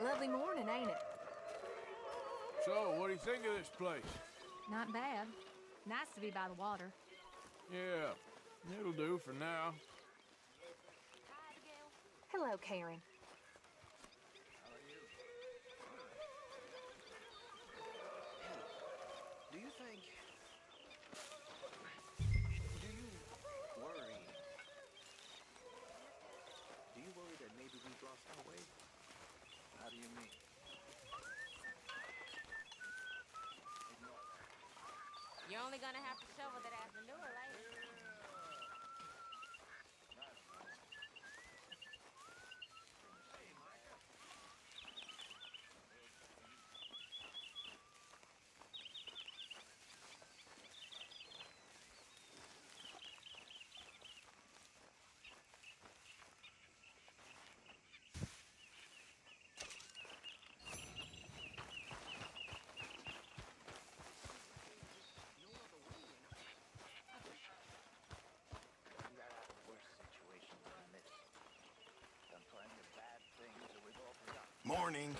Lovely morning, ain't it? So, what do you think of this place? Not bad. Nice to be by the water. Yeah, it'll do for now. Hello, Karen. Do you think... Do you worry... Do you worry that maybe we've lost our way? How do you mean? You're only gonna have to shovel that ass manure later. Morning.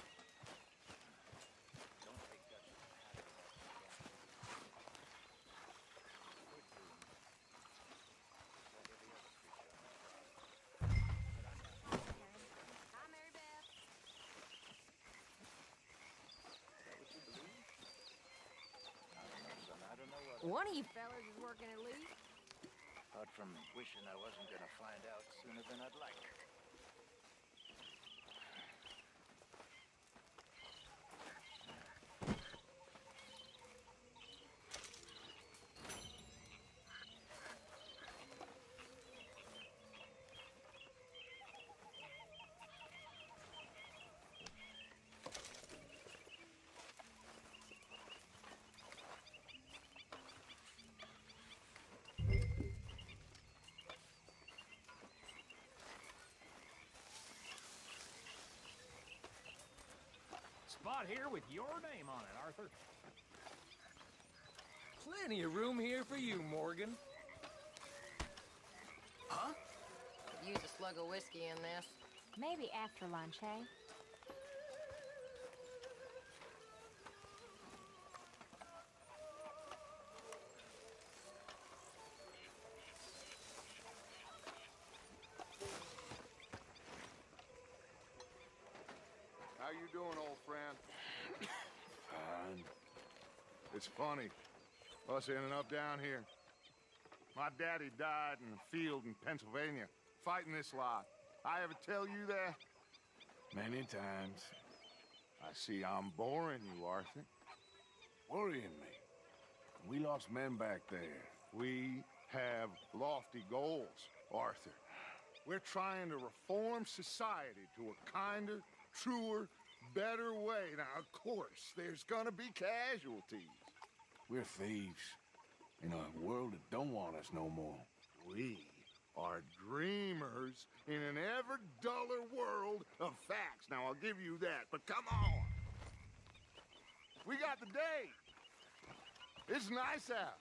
Hi, Mary Beth. I don't know what... One of you fellas is working at least. Apart from wishing I wasn't gonna find out sooner than I'd like. Spot here with your name on it, Arthur. Plenty of room here for you, Morgan. Huh? Use a slug of whiskey in this. Maybe after lunch, eh? How you doing, old friend? Fine. It's funny, us ending up down here. My daddy died in the field in Pennsylvania, fighting this lot. I ever tell you that? Many times. I see I'm boring you, Arthur. Worrying me. We lost men back there. We have lofty goals, Arthur. We're trying to reform society to a kinder, truer, better way. Now, of course, there's gonna be casualties. We're thieves. In a world that don't want us no more. We are dreamers in an ever duller world of facts. Now, I'll give you that, but come on. We got the day. It's nice out.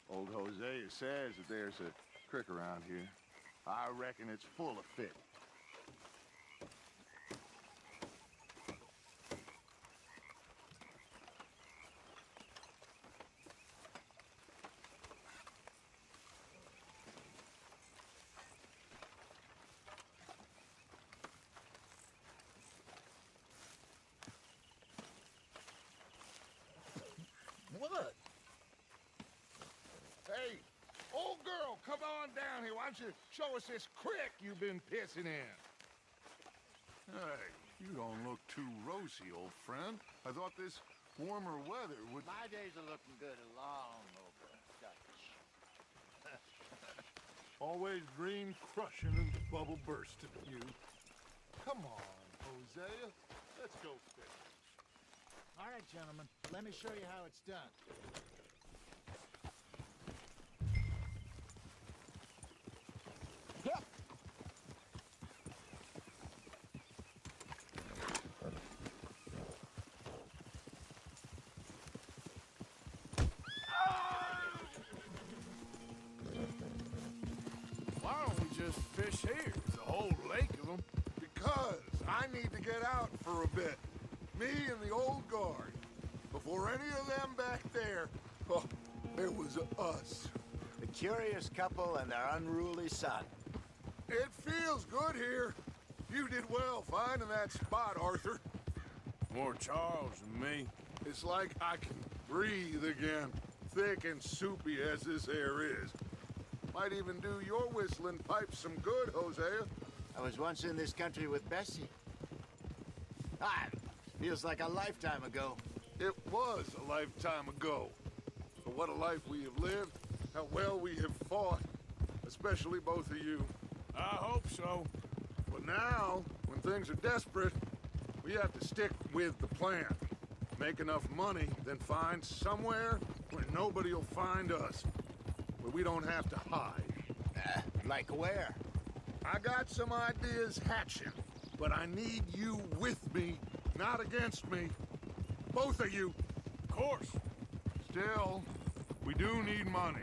Old Hosea says that there's a creek around here. I reckon it's full of fish. What? Hey, old girl, come on down here. Why don't you show us this creek you've been pissing in? Hey, you don't look too rosy, old friend. I thought this warmer weather would... My days are looking good along over Dutch. Always dream crushing and bubble bursting, you. Come on, Hosea. Let's go fish. All right, gentlemen, let me show you how it's done. Yep. Why don't we just fish here? There's a whole lake of them. Because I need to get out for a bit. Me and the old guard. Before any of them back there, oh, it was us. The curious couple and their unruly son. It feels good here. You did well finding that spot, Arthur. More Charles than me. It's like I can breathe again, thick and soupy as this air is. Might even do your whistling pipes some good, Hosea. I was once in this country with Bessie. Feels like a lifetime ago. It was a lifetime ago. But what a life we have lived, how well we have fought, especially both of you. I hope so. But now, when things are desperate, we have to stick with the plan. Make enough money, then find somewhere where nobody will find us. Where we don't have to hide. Like where? I got some ideas hatching, but I need you with me, not against me. Both of you. Of course. Still, we do need money.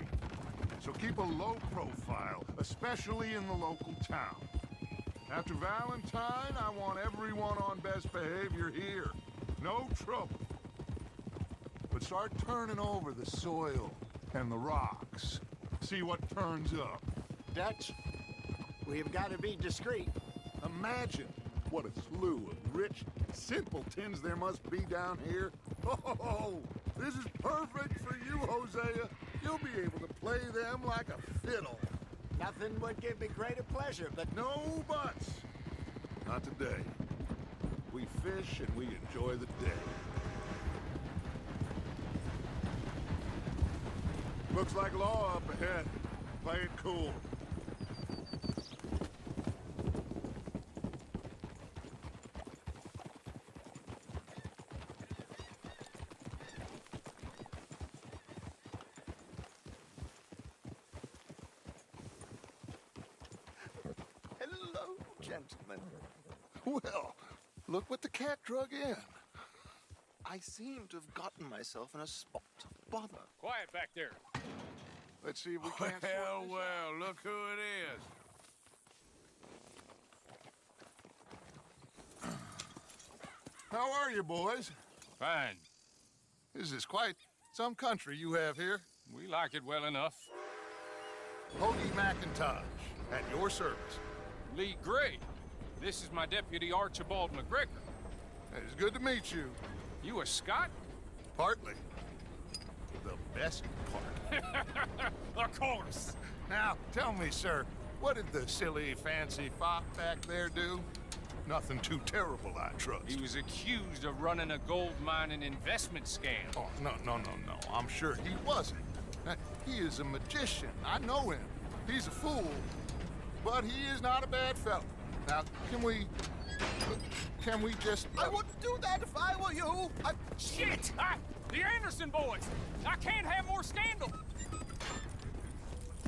So keep a low profile, especially in the local town. After Valentine, I want everyone on best behavior here. No trouble. But start turning over the soil and the rocks. See what turns up. Dutch, we've got to be discreet. Imagine what a slew of rich simpletons there must be down here. Oh, this is perfect for you, Hosea. You'll be able to play them like a fiddle. Nothing would give me greater pleasure, but No buts. Not today. We fish and we enjoy the day. Looks like law up ahead. Play it cool. hello, gentlemen. Well, look what the cat drug in. I seem to have gotten myself in a spot of bother. Quiet back there. Let's see if we can't sort this out. Well, look who it is. How are you, boys? Fine. This is quite some country you have here. We like it well enough. Hoagie McIntosh, at your service. Lee Gray. This is my deputy, Archibald McGregor. It's good to meet you. You a Scot? Partly. The best part. Of course. Now, tell me, sir, what did the silly, fancy fop back there do? Nothing too terrible, I trust. He was accused of running a gold mining investment scam. Oh, no. I'm sure he wasn't. He is a magician. I know him. He's a fool. But he is not a bad fellow. Now, can we just... I wouldn't do that if I were you. Shit! The Anderson boys! I can't have more scandal!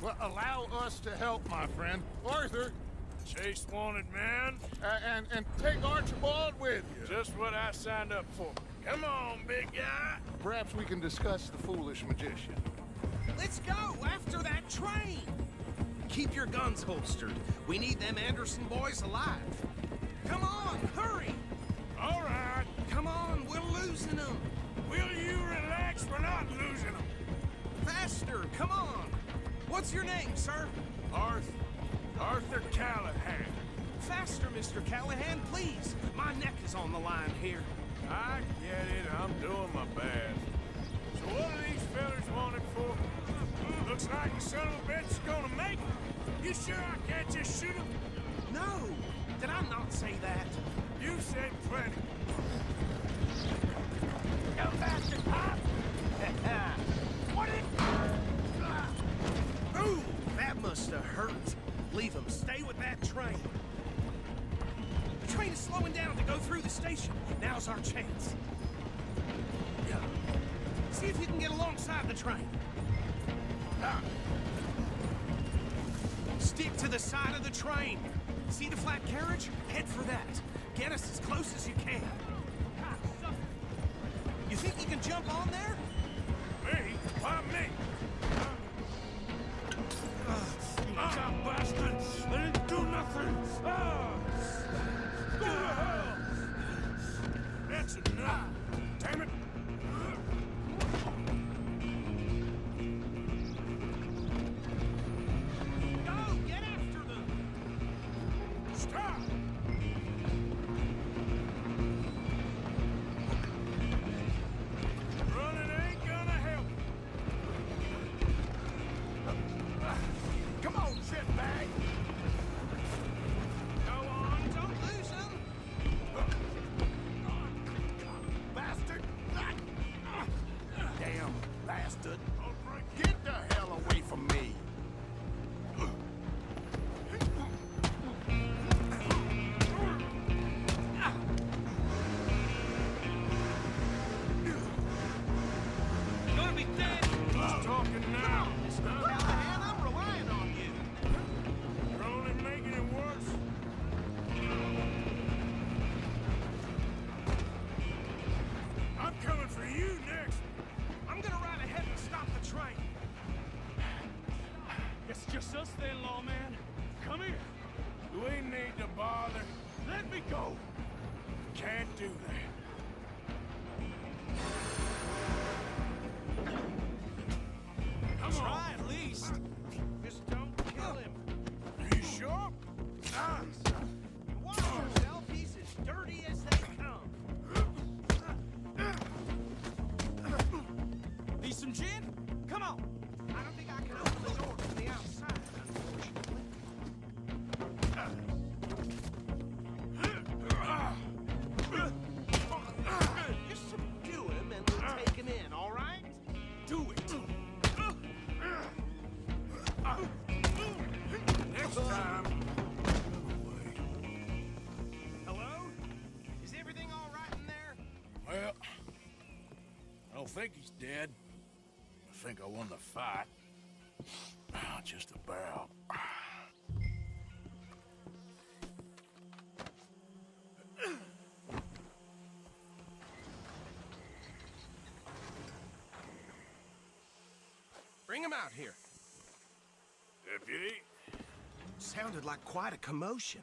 Well, allow us to help, my friend. Arthur, Chase wanted man. and take Archibald with you. Just what I signed up for. Come on, big guy. Perhaps we can discuss the foolish magician. Let's go after that train! Keep your guns holstered. We need them Anderson boys alive. Come on, hurry! All right. Come on, we're losing them. Will you relax? We're not losing them. Faster, come on. What's your name, sir? Arthur Callahan. Faster, Mr. Callahan, please. My neck is on the line here. I get it. I'm doing my best. So what are these fellas wanted for? Looks like the son of a bitch is gonna make it. You sure I can't just shoot him? No, did I not say that? You said plenty. Go faster, Pop! What it? Ooh, that must have hurt. Leave him. Stay with that train. The train is slowing down to go through the station. Now's our chance. Yeah. See if you can get alongside the train. Stick to the side of the train. See the flat carriage? Head for that. Get us as close as you can. You think you can jump on there? Me? Why me? You bastard! I didn't do nothing! Go to hell! That's enough! Damn it! Go! Get after them! Stop! Running ain't gonna help. Come on, shitbag! Go on, don't lose them! Bastard! Damn bastard! Get the hell away from me! Gonna be dead! Who's talking now? Callahan, I'm relying on you! You're only making it worse. I'm coming for you next. I'm gonna ride ahead and stop the train! It's just us then, lawman. Come here. Do we need to bother? Let me go. Can't do that. Come on. Try at least! Just don't kill him! Are you sure? Ah. Watch yourself, he's as dirty as they come! Need some gin? Come on! I don't think I can open the door from the outside, unfortunately. Just subdue him and we'll take him in, all right? Do it. Next time. Hello? Is everything all right in there? Well, I don't think he's dead. I think I won the fight. Just about. Bring him out here. Deputy, Sounded like quite a commotion.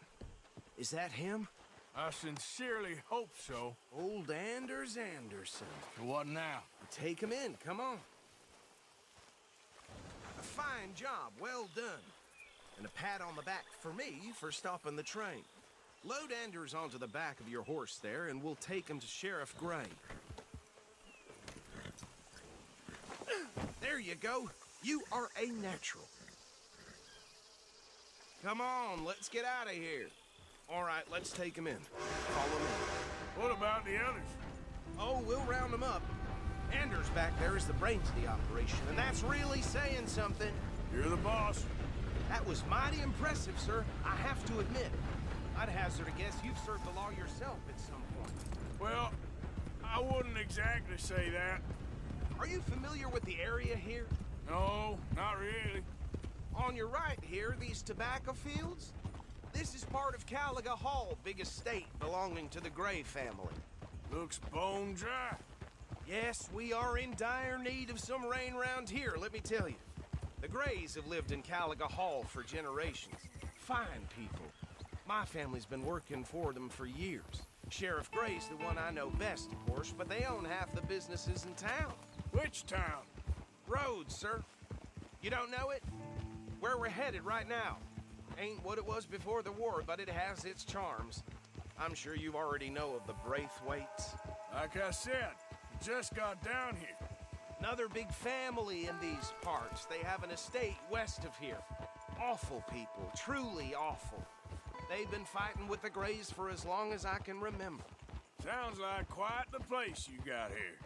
Is that him? I sincerely hope so. Old Anders Anderson. So what now? Take him in, come on. A fine job, well done. And a pat on the back for me for stopping the train. Load Anders onto the back of your horse there, and we'll take him to Sheriff Gray. There you go. You are a natural. Come on, let's get out of here. All right, let's take him in. Follow me. What about the others? Oh, we'll round them up. Anders back there is the brains of the operation, and that's really saying something. You're the boss. That was mighty impressive, sir. I have to admit. I'd hazard a guess you've served the law yourself at some point. Well, I wouldn't exactly say that. Are you familiar with the area here? No, not really. On your right here, these tobacco fields? This is part of Caliga Hall, big estate belonging to the Gray family. Looks bone dry. Yes, we are in dire need of some rain round here, let me tell you. The Grays have lived in Caliga Hall for generations. Fine people. My family's been working for them for years. Sheriff Gray's the one I know best, of course, but they own half the businesses in town. Which town? Rhodes, sir. You don't know it? Where we're headed right now. Ain't what it was before the war, but it has its charms. I'm sure you already know of the Braithwaites. Like I said, just got down here. Another big family in these parts. They have an estate west of here. Awful people, truly awful. They've been fighting with the Grays for as long as I can remember. Sounds like quite the place you got here.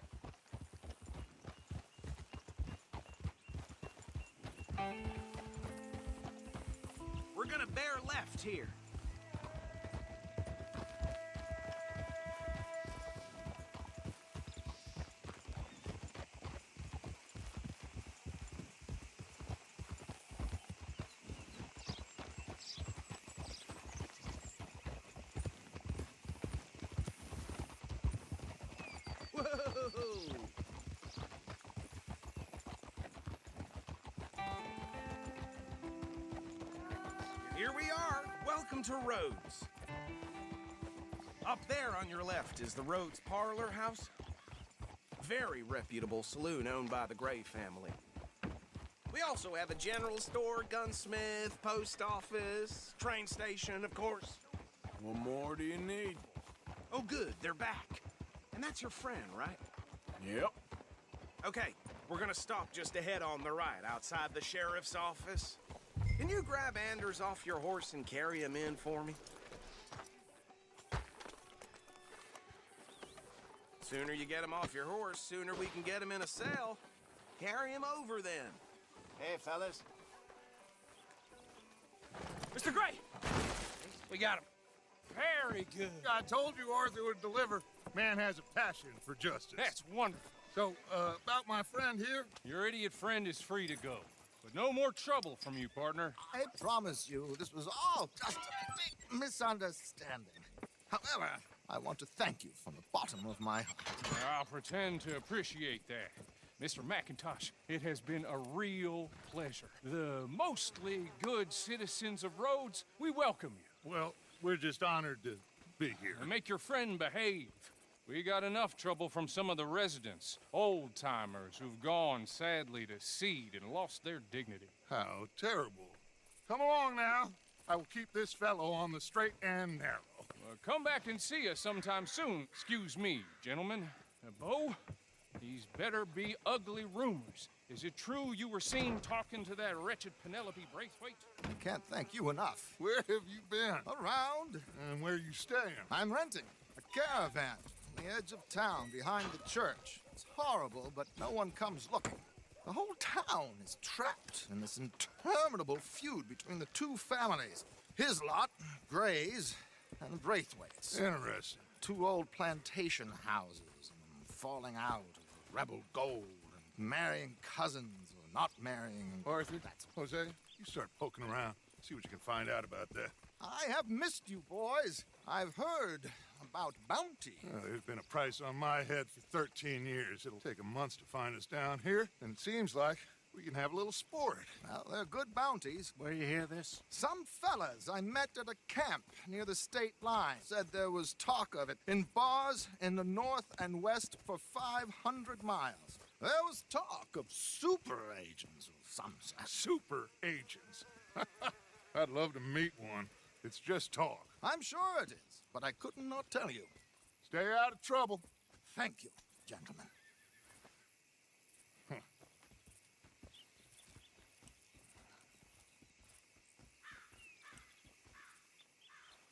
We're gonna bear left here. Whoa! Here we are. Welcome to Rhodes. Up there on your left is the Rhodes Parlor House. Very reputable saloon owned by the Gray family. We also have a general store, gunsmith, post office, train station, of course. What more do you need? Oh, good, they're back. And that's your friend, right? Yep. Okay, we're gonna stop just ahead on the right, outside the sheriff's office. Can you grab Anders off your horse and carry him in for me? Sooner you get him off your horse, sooner we can get him in a cell. Carry him over, then. Hey, fellas. Mr. Gray! We got him. Very good. I told you Arthur would deliver. Man has a passion for justice. That's wonderful. So, about my friend here? Your idiot friend is free to go. But no more trouble from you, partner. I promise you, this was all just a big misunderstanding. However, I want to thank you from the bottom of my heart. I'll pretend to appreciate that. Mr. McIntosh, it has been a real pleasure. The mostly good citizens of Rhodes, we welcome you. Well, we're just honored to be here. And make your friend behave. We got enough trouble from some of the residents, old-timers who've gone, sadly, to seed and lost their dignity. How terrible. Come along now. I will keep this fellow on the straight and narrow. Come back and see us sometime soon. Excuse me, gentlemen. Bo, these better be ugly rumors. Is it true you were seen talking to that wretched Penelope Braithwaite? I can't thank you enough. Where have you been? Around. And where are you staying? I'm renting a caravan on the edge of town behind the church. It's horrible, but no one comes looking. The whole town is trapped in this interminable feud between the two families. His lot, Gray's, and the Braithwaites. Interesting. Two old plantation houses, and falling out of rebel gold, and marrying cousins or not marrying. Arthur, Jose, you start poking around. See what you can find out about that. I have missed you, boys. I've heard about bounty. There's been a price on my head for 13 years. It'll take a month to find us down here, and it seems like we can have a little sport. Well, they're good bounties. Where you hear this? Some fellas I met at a camp near the state line said there was talk of it in bars in the north and west for 500 miles. There was talk of super agents of some sort. Super agents. I'd love to meet one. It's just talk. I'm sure it is, but I couldn't not tell you. Stay out of trouble. Thank you, gentlemen.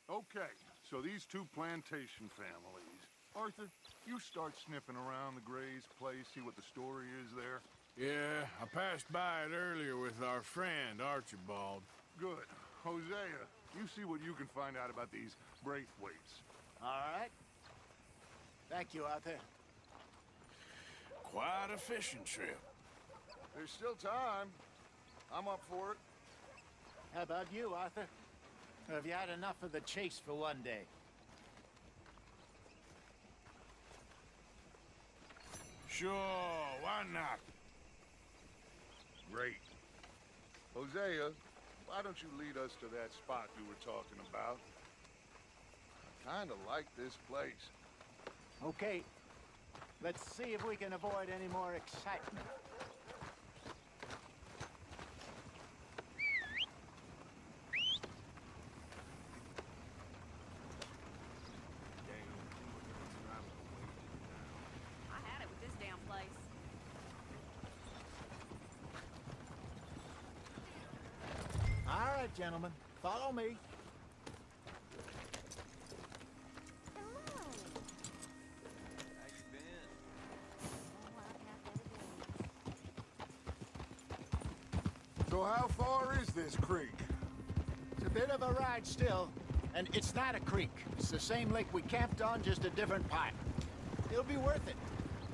Okay, so these two plantation families. Arthur, you start sniffing around the Gray's place, see what the story is there. Yeah, I passed by it earlier with our friend, Archibald. Good. Hosea, you see what you can find out about these Braithwaites. All right. Thank you, Arthur. Quite a fishing trip. There's still time. I'm up for it. How about you, Arthur? Or have you had enough of the chase for one day? Sure, why not? Great. Hosea, why don't you lead us to that spot you were talking about? I kind of like this place. Okay. Let's see if we can avoid any more excitement. I had it with this damn place. All right, gentlemen. Follow me. So how far is this creek? It's a bit of a ride still, and it's not a creek. It's the same lake we camped on, just a different part. It'll be worth it.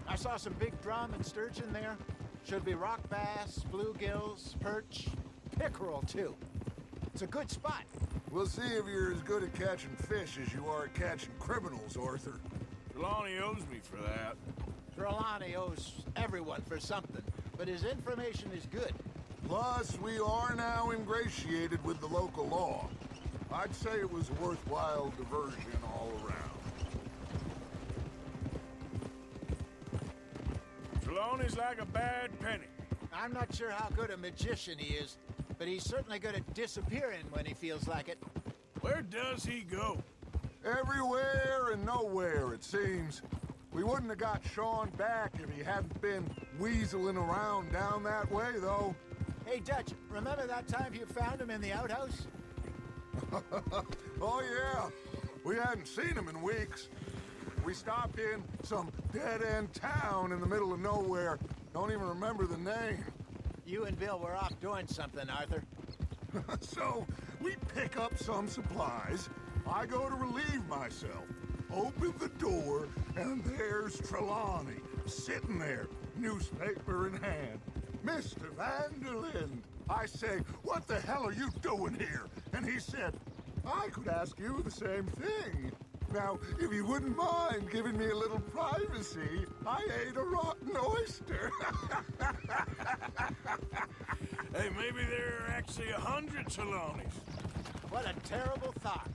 I saw some big drum and sturgeon there. Should be rock bass, bluegills, perch, pickerel too. It's a good spot. We'll see if you're as good at catching fish as you are at catching criminals, Arthur. Trelawney owes me for that. Trelawney owes everyone for something, but his information is good. Plus, we are now ingratiated with the local law. I'd say it was a worthwhile diversion all around. Trelawney's like a bad penny. I'm not sure how good a magician he is, but he's certainly good at disappearing when he feels like it. Where does he go? Everywhere and nowhere, it seems. We wouldn't have got Sean back if he hadn't been weaseling around down that way, though. Hey, Dutch, remember that time you found him in the outhouse? Oh, yeah. We hadn't seen him in weeks. We stopped in some dead-end town in the middle of nowhere. Don't even remember the name. You and Bill were off doing something, Arthur. So, we pick up some supplies. I go to relieve myself. Open the door, and there's Trelawney, sitting there, newspaper in hand. Mr. Van der Linde. I say, what the hell are you doing here? And he said, I could ask you the same thing. Now, if you wouldn't mind giving me a little privacy, I ate a rotten oyster. Hey, maybe there are actually 100 Trelawneys. What a terrible thought.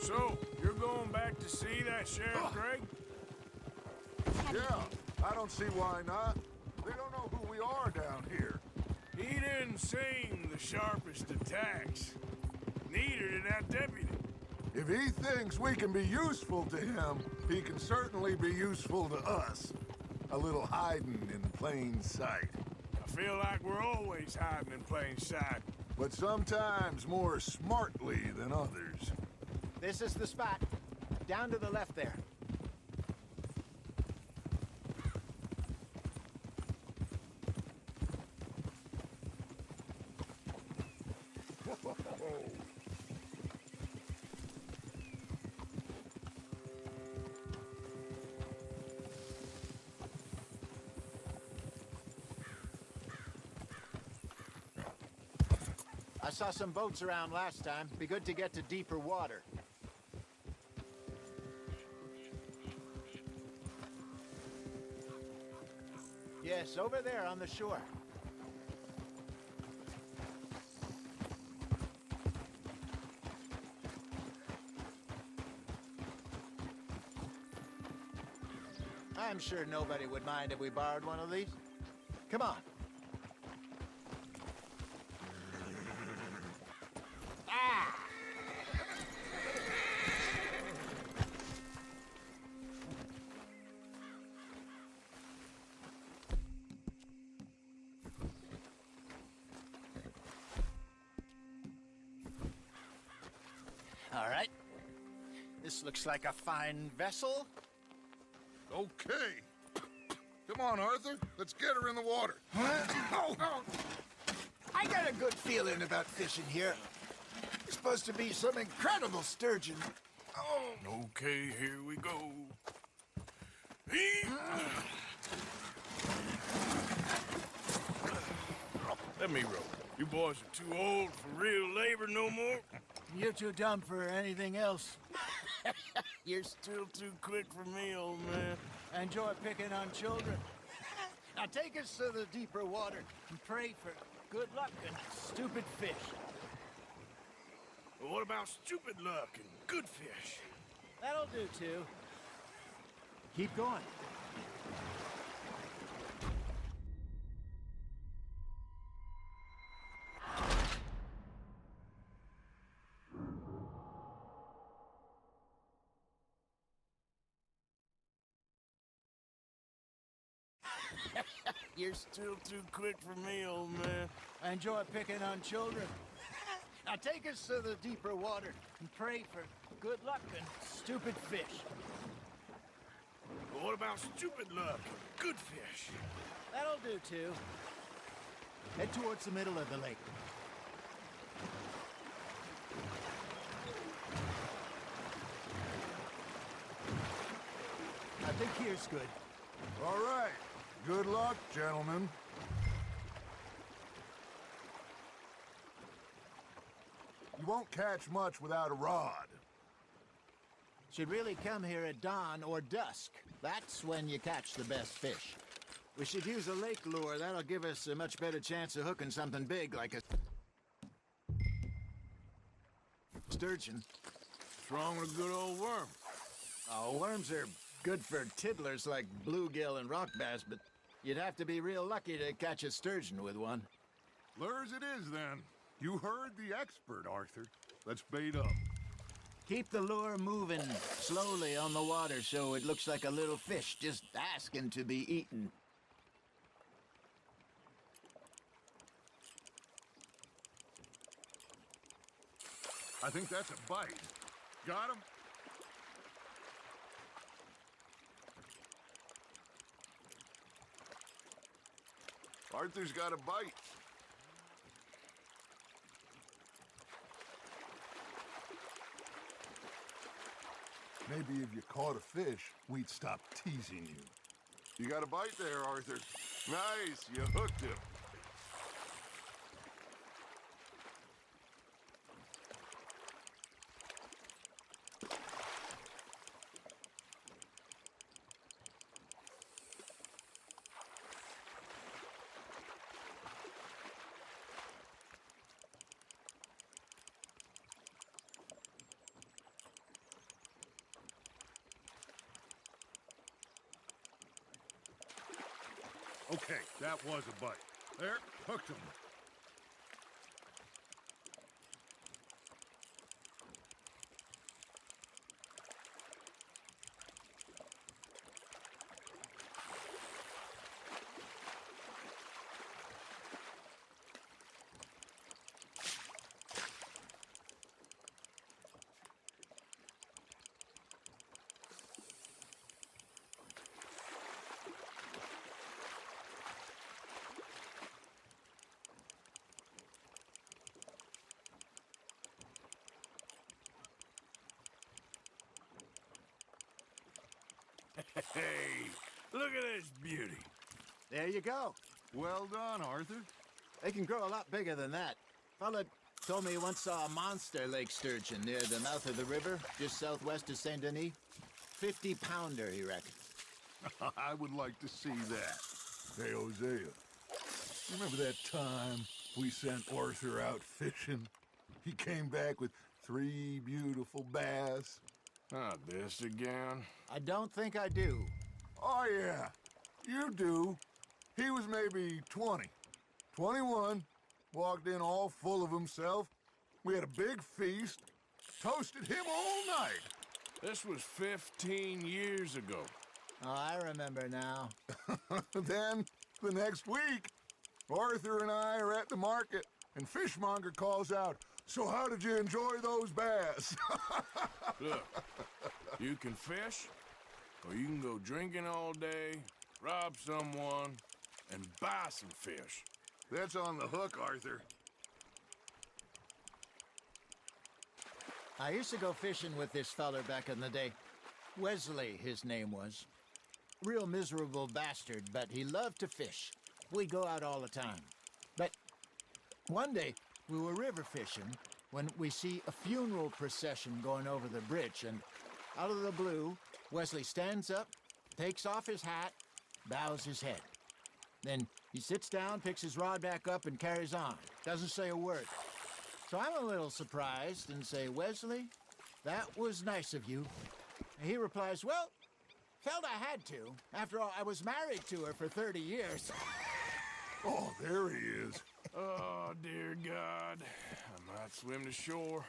So, you're going back to see that Sheriff Gregg? Yeah, I don't see why not. They don't know who we are down here. He didn't seem the sharpest attacks. Neither did that deputy. If he thinks we can be useful to him, he can certainly be useful to us. A little hiding in plain sight. I feel like we're always hiding in plain sight. But sometimes more smartly than others. This is the spot. Down to the left there. I saw some boats around last time. Be good to get to deeper water. Yes, over there on the shore. I'm sure nobody would mind if we borrowed one of these. Come on. Ah! All right. This looks like a fine vessel. Okay. Come on, Arthur. Let's get her in the water. Oh. I got a good feeling about fishing here. It's supposed to be some incredible sturgeon. Oh. Okay, here we go. Let me row. You boys are too old for real labor no more. You're too dumb for anything else. You're still too quick for me, old man. Enjoy picking on children. Now take us to the deeper water and pray for good luck and stupid fish. Well, what about stupid luck and good fish? That'll do, too. Keep going. You're still too quick for me, old man. Enjoy picking on children. Now take us to the deeper water and pray for good luck and stupid fish. Well, what about stupid luck and good fish? That'll do, too. Head towards the middle of the lake. I think here's good. All right. Good luck, gentlemen. You won't catch much without a rod. Should really come here at dawn or dusk. That's when you catch the best fish. We should use a lake lure. That'll give us a much better chance of hooking something big like a sturgeon. What's wrong with a good old worm? Oh, worms are Good for tiddlers like bluegill and rock bass, but you'd have to be real lucky to catch a sturgeon with one. Lures it is, then. You heard the expert, Arthur. Let's bait up. Keep the lure moving slowly on the water so it looks like a little fish just asking to be eaten. I think that's a bite. Got him? Arthur's got a bite. Maybe if you caught a fish, we'd stop teasing you. You got a bite there, Arthur. Nice, you hooked him. Okay, that was a bite. There, hooked him. Hey, look at this beauty. There you go. Well done, Arthur. They can grow a lot bigger than that. Fella told me he once saw a monster lake sturgeon near the mouth of the river, just southwest of Saint Denis. 50-pounder, he reckoned. I would like to see that. Hey, Hosea, remember that time we sent Arthur out fishing? He came back with 3 beautiful bass. Not this again. I don't think I do. Oh, yeah, you do. He was maybe 20, 21, walked in all full of himself. We had a big feast, toasted him all night. This was 15 years ago. Oh, I remember now. Then, the next week, Arthur and I are at the market, and Fishmonger calls out, "So how did you enjoy those bass?" Look, you can fish, or you can go drinking all day, rob someone, and buy some fish. That's on the hook, Arthur. I used to go fishing with this feller back in the day. Wesley, his name was. Real miserable bastard, but he loved to fish. We'd go out all the time. But one day, we were river fishing when we see a funeral procession going over the bridge, and out of the blue, Wesley stands up, takes off his hat, bows his head. Then he sits down, picks his rod back up, and carries on. Doesn't say a word. So I'm a little surprised and say, "Wesley, that was nice of you." And he replies, "Well, felt I had to. After all, I was married to her for 30 years. Oh, there he is. Oh, dear God. I might swim to shore.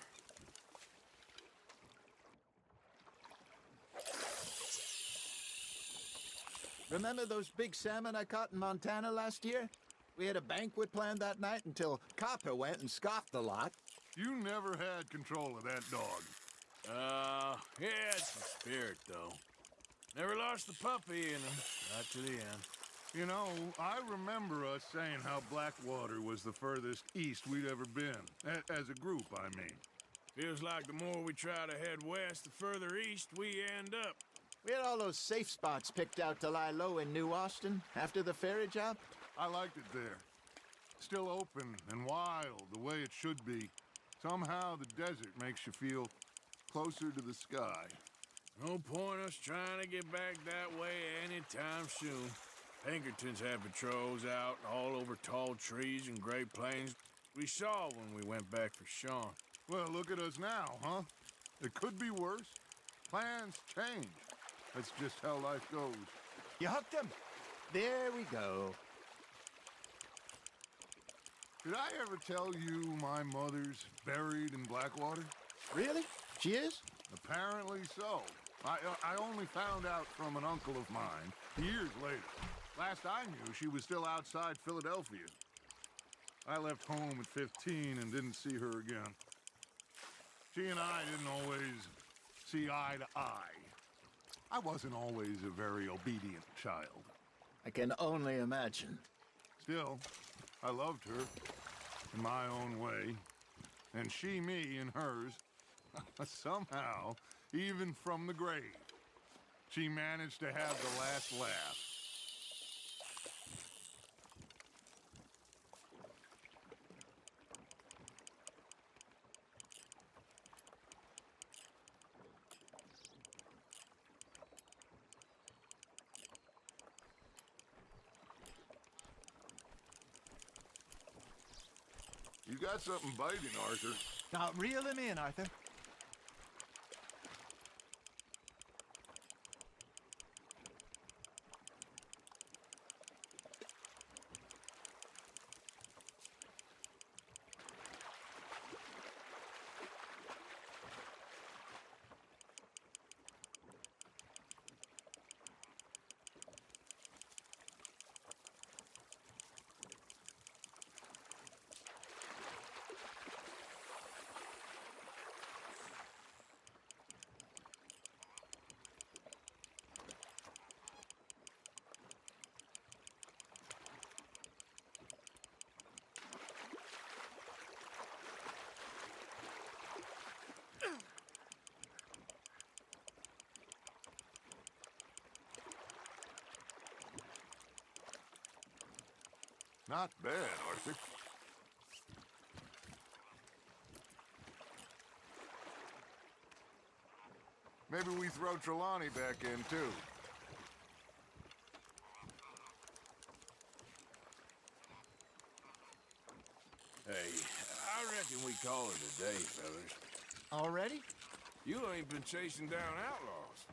Remember those big salmon I caught in Montana last year? We had a banquet planned that night until Copper went and scoffed the lot. You never had control of that dog. He had some spirit, though. Never lost the puppy in him, not to the end. You know, I remember us saying how Blackwater was the furthest east we'd ever been. As a group, I mean. Feels like the more we try to head west, the further east we end up. We had all those safe spots picked out to lie low in New Austin after the ferry job. I liked it there. Still open and wild, the way it should be. Somehow the desert makes you feel closer to the sky. No point us trying to get back that way anytime soon. Pinkertons had patrols out all over tall trees and Great Plains. We saw when we went back for Sean. Well, look at us now, huh? It could be worse. Plans change. That's just how life goes. You hooked him? There we go. Did I ever tell you my mother's buried in Blackwater? Really? She is? Apparently so. I only found out from an uncle of mine years later. Last I knew, she was still outside Philadelphia. I left home at 15 and didn't see her again. She and I didn't always see eye to eye. I wasn't always a very obedient child. I can only imagine. Still, I loved her in my own way, and she me in hers. Somehow, even from the grave, she managed to have the last laugh. You got something biting, Arthur. Now, reel him in, Arthur. Not bad, Arthur. Maybe we throw Trelawney back in, too. Hey, I reckon we call it a day, fellas. Already? You ain't been chasing down outlaws.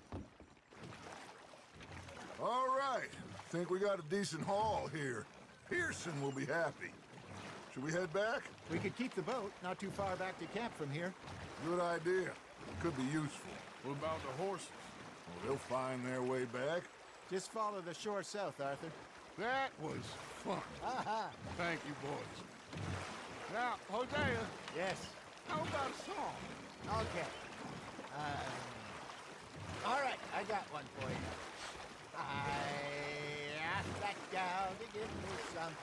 All right. Think we got a decent haul here. Pearson will be happy. Should we head back? We could keep the boat not too far back to camp from here. Good idea. Could be useful. What about the horses? Well, they'll find their way back. Just follow the shore south, Arthur. That was fun. Aha! Thank you, boys. Now, Hosea. Yes. How about a song? Okay. All right, I got one for you. I asked that gal to give me some.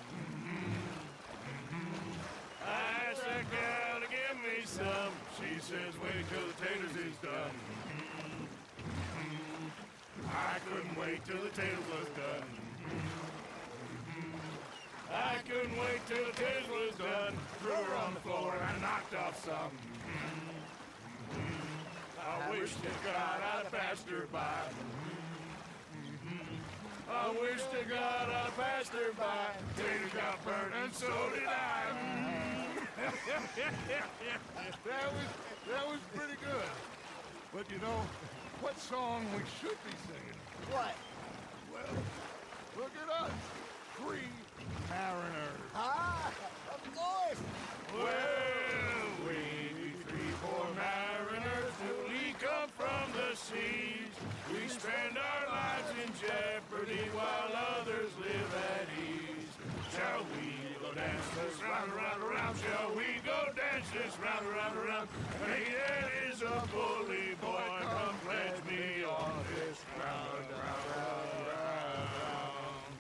I asked that gal to give me some. She says, wait till the taters is done. I couldn't wait till the taters was done. I couldn't wait till the taters was done. Threw her on the floor and I knocked off some. I wish to God I'd passed her by. I wish to God I passed her by. Taters got burned and so did I. that was pretty good. But you know, what song we should be singing? What? Well, look at us. 3 mariners. Ah, of course. Well, we 3 poor mariners newly come from the seas. We spend our lives in jeopardy while others live at ease. Shall we go dance this round, around, around? Shall we go dance this round, around, around? Hey, that is a bully boy. Come pledge me on this round, round, round, round.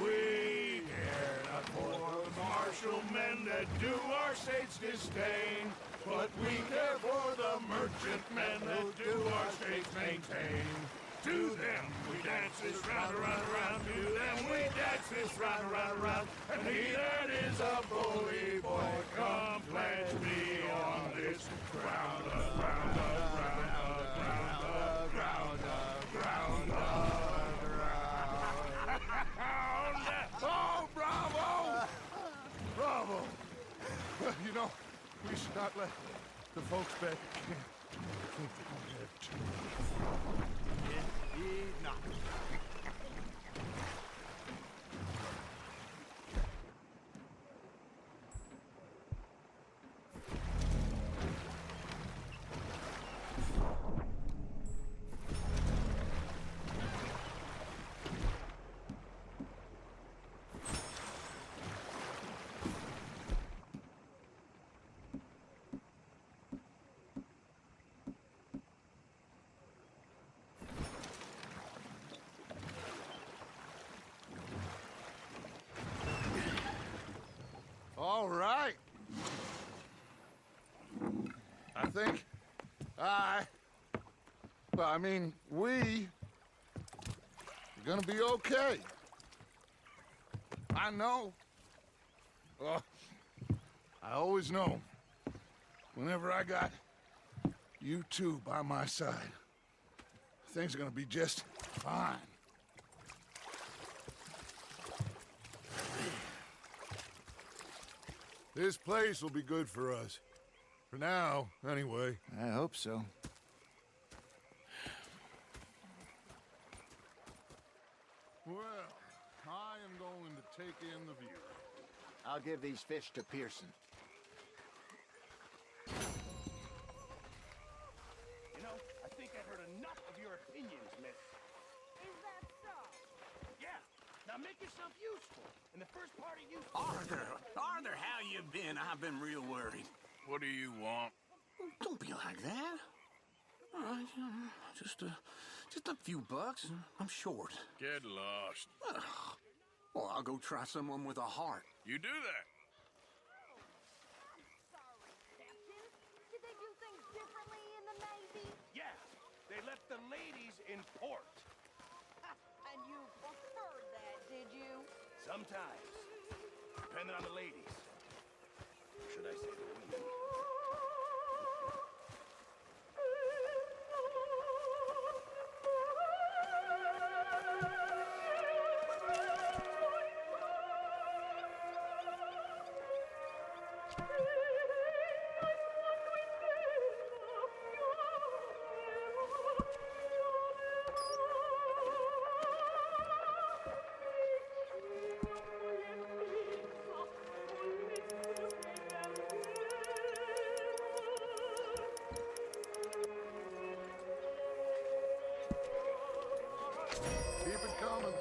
We care not for the martial men that do our state's disdain, but we care for the merchant men that do our states maintain. To them we dance this round, around, around. To them we dance this round, around, around. And he that is a bully boy, come pledge me on this ground, ground, ground, ground, ground, ground, ground. Oh, bravo! Bravo! You know, we should not let the folks back in. Heed not. All right. I think we are gonna be okay. I know. I always know. Whenever I got you two by my side, things are gonna be just fine. This place will be good for us. For now, anyway. I hope so. Well, I am going to take in the view. I'll give these fish to Pearson. You know, I think I've heard enough of your opinions, miss. Is that so? Yeah. Now make yourself useful. In the first part of you... Arthur, how you been? I've been real worried. What do you want? Don't be like that. All right, just a few bucks. I'm short. Get lost. Well, I'll go try someone with a heart. You do that. Sorry, Captain. Did they do things differently in the Navy? Yeah. They left the ladies in port. And you preferred that, did you? Sometimes. Depending on the ladies. Or should I say the women? Keep it coming.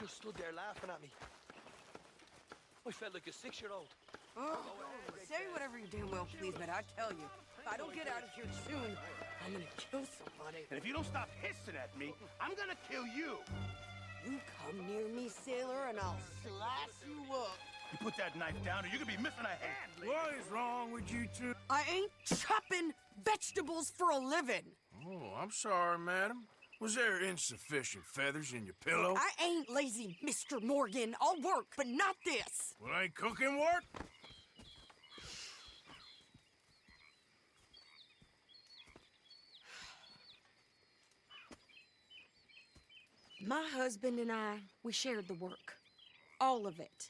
just stood there laughing at me. I felt like a 6-year-old. Oh, say whatever you damn well please, but I tell you, if I don't get out of here soon, I'm gonna kill somebody. And if you don't stop hissing at me, I'm gonna kill you. You come near me, sailor, and I'll slice you up. You put that knife down or you're gonna be missing a hand. What is wrong with you two? I ain't chopping vegetables for a living. Oh, I'm sorry, madam. Was there insufficient feathers in your pillow? I ain't lazy, Mr. Morgan. I'll work, but not this. Well, ain't cooking work? My husband and I, we shared the work. All of it.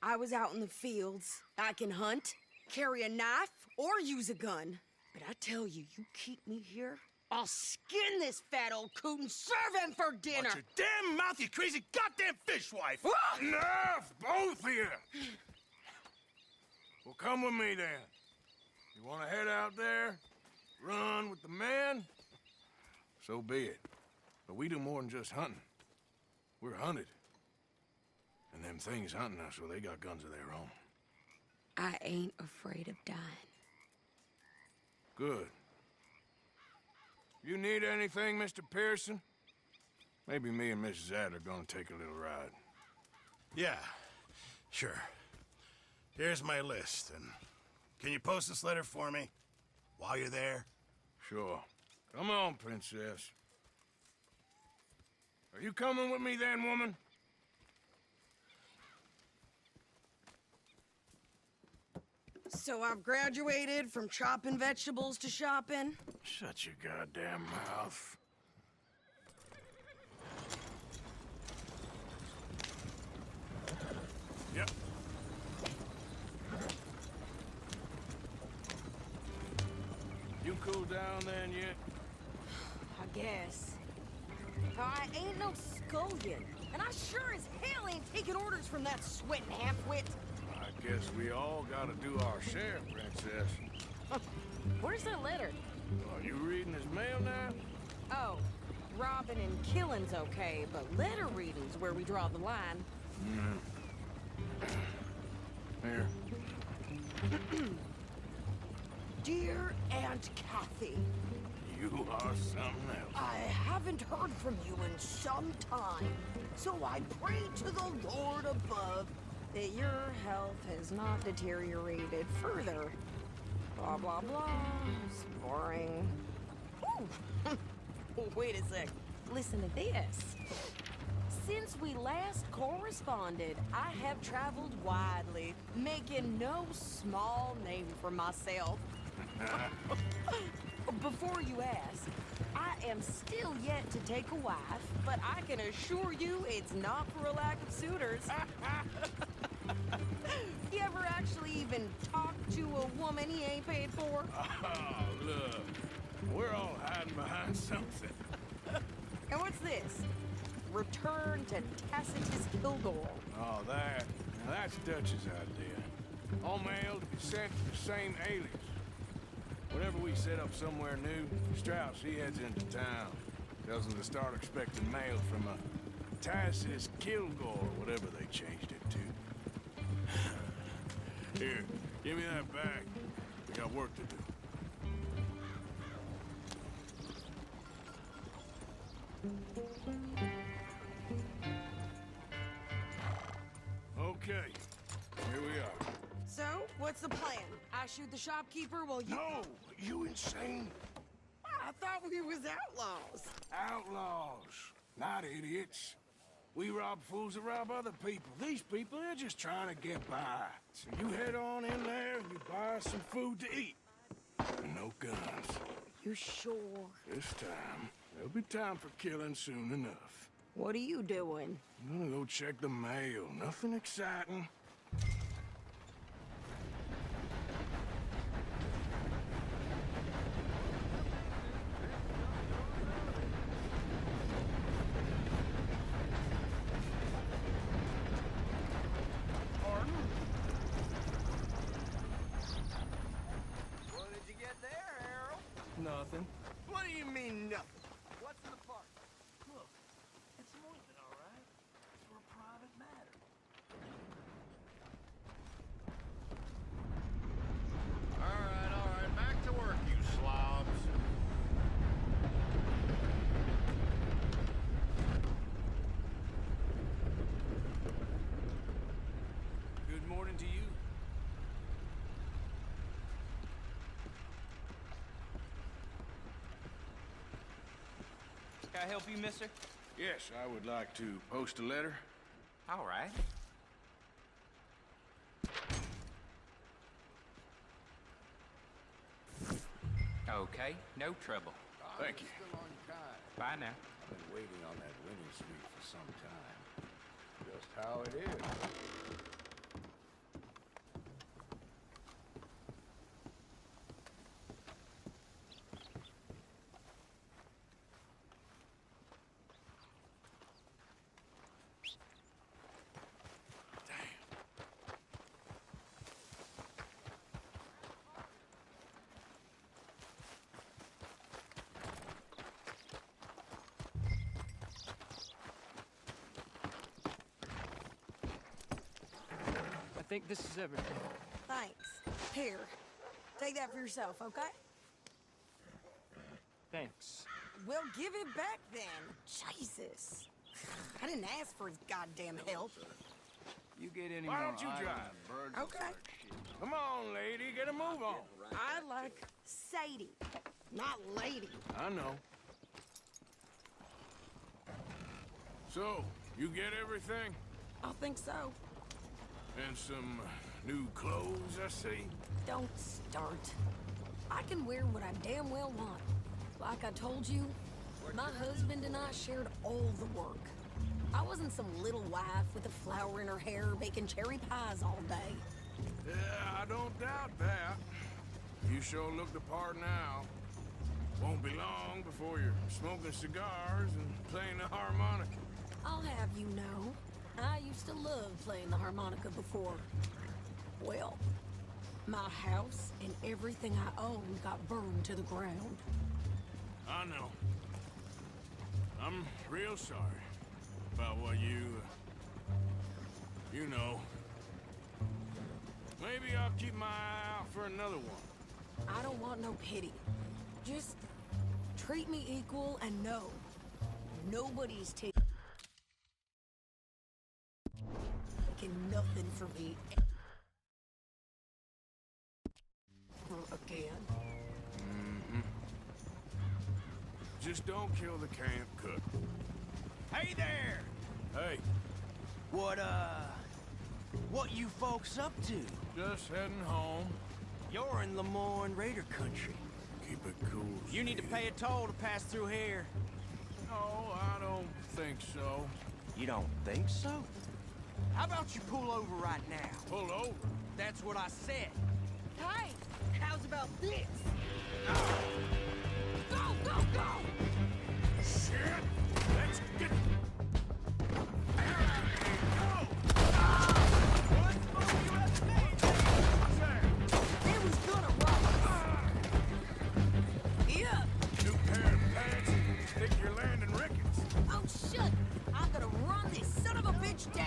I was out in the fields. I can hunt, carry a knife, or use a gun. But I tell you, you keep me here, I'll skin this fat old coot and serve him for dinner. Watch your damn mouth, you crazy goddamn fishwife! Enough, both of you! Well, come with me then. You want to head out there, run with the men? So be it. But we do more than just hunting. We're hunted. And them things hunting us, well, they got guns of their own. I ain't afraid of dying. Good. You need anything, Mr. Pearson? Maybe me and Mrs. Adler are gonna take a little ride. Yeah, sure. Here's my list, and can you post this letter for me while you're there? Sure. Come on, Princess. Are you coming with me then, woman? So I've graduated from chopping vegetables to shopping? Shut your goddamn mouth. Yep. You cool down then yet? I guess. I ain't no scullion, and I sure as hell ain't taking orders from that sweating half-wit. I guess we all gotta do our share, Princess. Where's that letter? Are you reading his mail now? Oh, robbing and killing's okay, but letter reading's where we draw the line. Here. Dear Aunt Kathy, You are something else. I haven't heard from you in some time, so I pray to the Lord above that your health has not deteriorated further. Blah, blah, blah. It's boring. Ooh. Wait a sec. Listen to this. Since we last corresponded, I have traveled widely, making no small name for myself. Before you ask, I am still yet to take a wife, but I can assure you it's not for a lack of suitors. You ever actually even talk to a woman he ain't paid for? Oh, look. We're all hiding behind something. And what's this? Return to Tacitus Kilgore. Oh, that. Now, that's Dutch's idea. All mail to be sent to the same alias. Whenever we set up somewhere new, Strauss, he heads into town. Tells them to start expecting mail from a Tacitus Kilgore, whatever they changed it to. Here, give me that bag. We got work to do. Okay, here we are. So, what's the plan? I shoot the shopkeeper while you... No! You insane? I thought we was outlaws. Outlaws, not idiots. We rob fools that rob other people. These people, they're just trying to get by. So you head on in there and you buy some food to eat. And no guns. You sure? This time, there'll be time for killing soon enough. What are you doing? I'm gonna go check the mail. Nothing exciting. What did you get there, Harold? Nothing. What do you mean, nothing? What's in the park? Look, it's more than all right. It's for Can I help you, mister? Yes, I would like to post a letter. All right. Okay, no trouble. Thank you. Bye now. I've been waiting on that winning streak for some time. Just how it is. I think this is everything. Thanks. Here, take that for yourself, okay? Thanks. Well, give it back then. Jesus. I didn't ask for his goddamn help. You get any Why more don't you items? drive? Okay. Come on, lady, get a move on. I like Sadie, not lady. I know. So, you get everything? I think so. And some new clothes, I see? Don't start. I can wear what I damn well want. Like I told you, my husband and I shared all the work. I wasn't some little wife with a flower in her hair baking cherry pies all day. Yeah, I don't doubt that. You sure look the part now. Won't be long before you're smoking cigars and playing the harmonica. I'll have you know, I used to love playing the harmonica before. Well, my house and everything I owned got burned to the ground. I know. I'm real sorry about what you know. Maybe I'll keep my eye out for another one. I don't want no pity. Just treat me equal and know nobody's taking nothing from me ever again. Just don't kill the camp cook. Hey there! Hey, What you folks up to? just heading home. You're in Lemoyne Raider country. Keep it cool. You need to pay a toll to pass through here. No, I don't think so. You don't think so? How about you pull over right now? Pull over? That's what I said. Hey, how's about this? Go, go, go! Shit! Let's get... It was gonna rock. Yeah. New pair of pants. Think you're landing Ricketts. Oh, shit! I'm gonna run this son of a bitch down!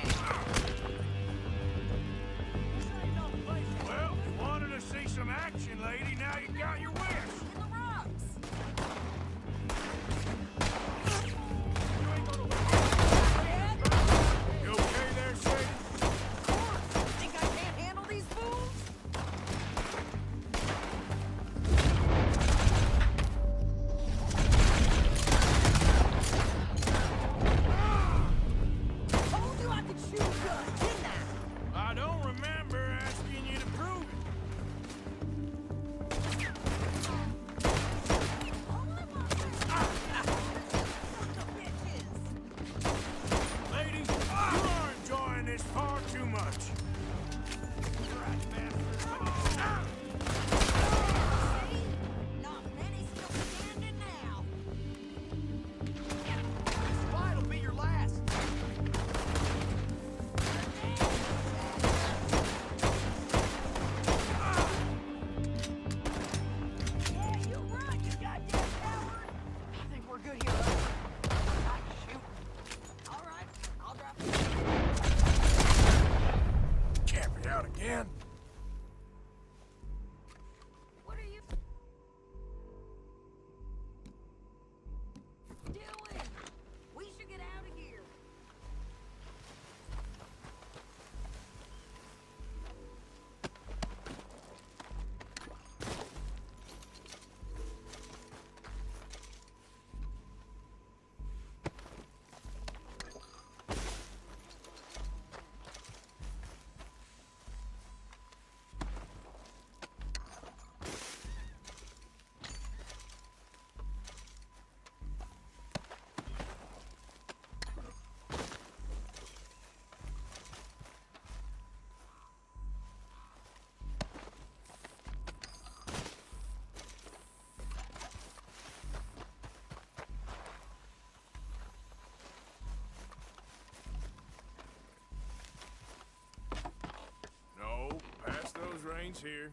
Well, you wanted to see some action, lady. Now you got your wish. In the rocks! You okay there, Sadie? Of course! Think I can't handle these fools? Told you I could shoot a gun, didn't I? I don't remember asking you to prove it. Shane's here.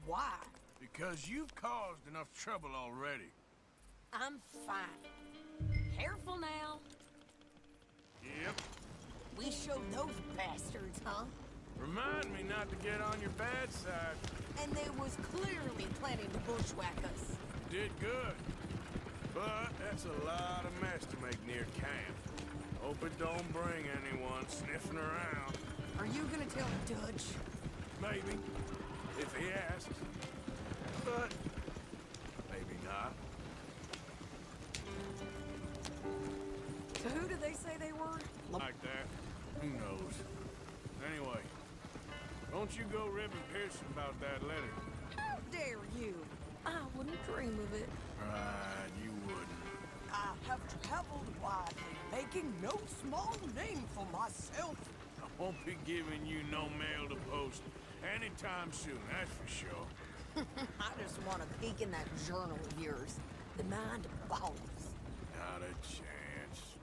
Why? Because you've caused enough trouble already. I'm fine. Careful now. Yep. We showed those bastards, huh? Remind me not to get on your bad side. And they was clearly planning to bushwhack us. Did good. But that's a lot of mess to make near camp. Hope it don't bring anyone sniffing around. Are you gonna tell Dutch? Maybe. If he asks. But maybe not. So who did they say they were? Like that. Who knows? Anyway, don't you go ribbing Pearson about that letter. How dare you? I wouldn't dream of it. Right, you wouldn't. I have traveled widely, making no small name for myself. I won't be giving you no mail to post anytime soon, that's for sure. I just want to peek in that journal of yours. The mind boggles. Not a chance.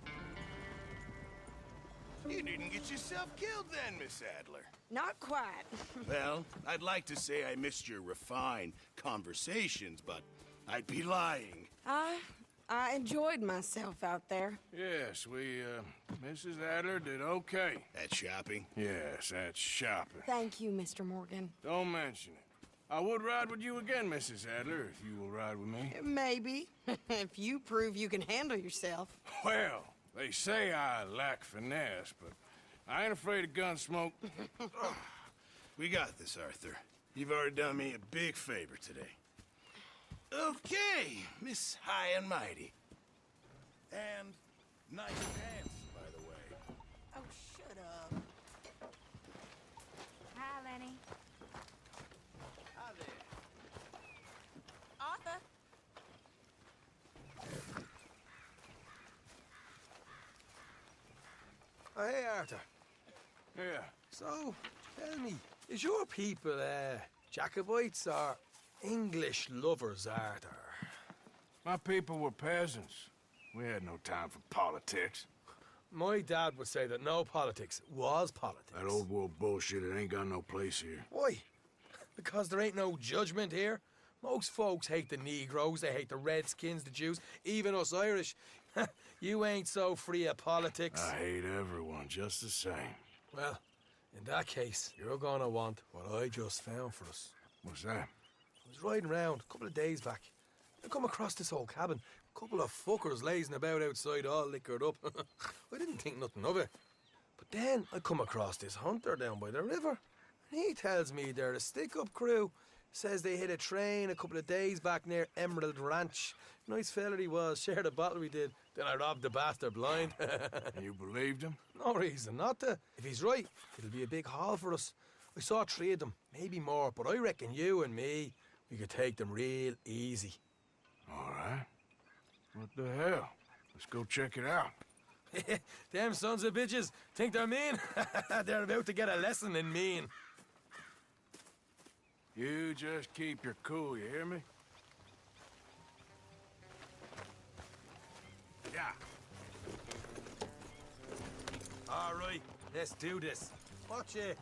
You didn't get yourself killed then, Miss Adler. Not quite. Well, I'd like to say I missed your refined conversations, but I'd be lying. I enjoyed myself out there. Yes, Mrs. Adler did okay. At shopping? Yes, that's shopping. Thank you, Mr. Morgan. Don't mention it. I would ride with you again, Mrs. Adler, if you will ride with me. Maybe. If you prove you can handle yourself. Well, they say I lack finesse, but I ain't afraid of gun smoke. We got this, Arthur. You've already done me a big favor today. Okay, Miss High and Mighty. And nice pants, by the way. Oh, shut up. Hi, Lenny. Hi there. Arthur. Oh, hey, Arthur. Yeah. So, tell me, is your people, Jacobites or English lovers, Arthur? My people were peasants. We had no time for politics. My dad would say that no politics was politics. That old world bullshit, it ain't got no place here. Why? Because there ain't no judgment here. Most folks hate the Negroes, they hate the Redskins, the Jews, even us Irish. You ain't so free of politics. I hate everyone just the same. Well, in that case, you're gonna want what I just found for us. What's that? I was riding around a couple of days back. I come across this old cabin. A couple of fuckers lazing about outside all liquored up. I didn't think nothing of it. But then I come across this hunter down by the river. And he tells me they're a stick-up crew. Says they hit a train a couple of days back near Emerald Ranch. Nice fella he was, shared a bottle we did. Then I robbed the bastard blind. You believed him? No reason not to. If he's right, it'll be a big haul for us. I saw 3 of them, maybe more, but I reckon you and me, we could take them real easy. All right. What the hell? Let's go check it out. Them sons of bitches think they're mean. They're about to get a lesson in mean. You just keep your cool, you hear me? Yeah. All right, let's do this. Watch it.